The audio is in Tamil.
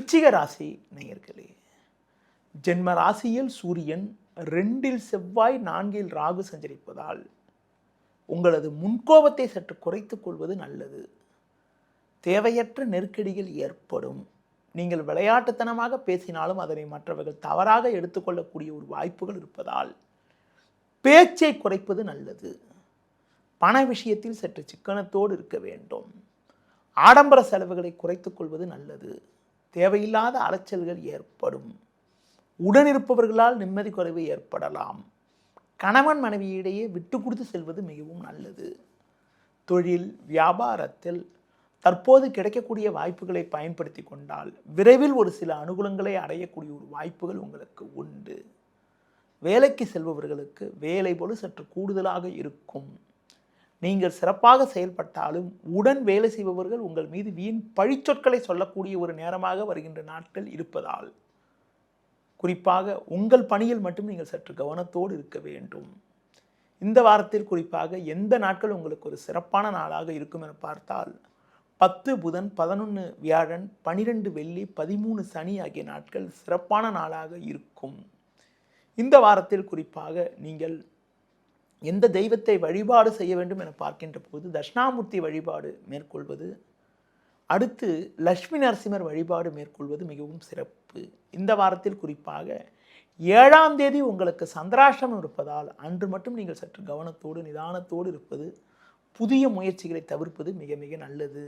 விருச்சிக ராசி நேயர்களே, ஜென்ம ராசியில் சூரியன், 2இல் செவ்வாய், 4இல் ராகு சஞ்சரிப்பதால் உங்களது முன்கோபத்தை சற்று குறைத்துக் கொள்வது நல்லது. தேவையற்ற நெருக்கடிகள் ஏற்படும். நீங்கள் விளையாட்டுத்தனமாக பேசினாலும் அதனை மற்றவர்கள் தவறாக எடுத்துக்கொள்ளக்கூடிய ஒரு வாய்ப்புகள் இருப்பதால் பேச்சை குறைப்பது நல்லது. பண விஷயத்தில் சற்று சிக்கனத்தோடு இருக்க வேண்டும். ஆடம்பர செலவுகளை குறைத்துக் கொள்வது நல்லது. தேவையில்லாத அலைச்சல்கள் ஏற்படும். உடனிருப்பவர்களால் நிம்மதி குறைவு ஏற்படலாம். கணவன் மனைவியிடையே விட்டு கொடுத்து செல்வது மிகவும் நல்லது. தொழில் வியாபாரத்தில் தற்போது கிடைக்கக்கூடிய வாய்ப்புகளை பயன்படுத்தி கொண்டால் விரைவில் ஒரு சில அனுகூலங்களை அடையக்கூடிய ஒரு வாய்ப்புகள் உங்களுக்கு உண்டு. வேலைக்கு செல்பவர்களுக்கு வேலை போல சற்று கூடுதலாக இருக்கும். நீங்கள் சிறப்பாக செயல்பட்டாலும் உடன் வேலை செய்பவர்கள் உங்கள் மீது வீண் பழிச்சொற்களை சொல்லக்கூடிய ஒரு நேரமாக வருகின்ற நாட்கள் இருப்பதால் குறிப்பாக உங்கள் பணியில் மட்டும் நீங்கள் சற்று கவனத்தோடு இருக்க வேண்டும். இந்த வாரத்தில் குறிப்பாக எந்த நாட்கள் உங்களுக்கு ஒரு சிறப்பான நாளாக இருக்கும் என பார்த்தால் 10 புதன், 11 வியாழன், 12 வெள்ளி, 13 சனி ஆகிய நாட்கள் சிறப்பான நாளாக இருக்கும். இந்த வாரத்தில் குறிப்பாக நீங்கள் எந்த தெய்வத்தை வழிபாடு செய்ய வேண்டும் என பார்க்கின்ற போது தட்சிணாமூர்த்தி வழிபாடு மேற்கொள்வது, அடுத்து லட்சுமி நரசிம்மர் வழிபாடு மேற்கொள்வது மிகவும் சிறப்பு. இந்த வாரத்தில் குறிப்பாக 7ஆம் தேதி உங்களுக்கு சந்திராஷ்டமம் இருப்பதால் அன்று மட்டும் நீங்கள் சற்று கவனத்தோடு நிதானத்தோடு இருப்பது, புதிய முயற்சிகளை தவிர்ப்பது மிக மிக நல்லது.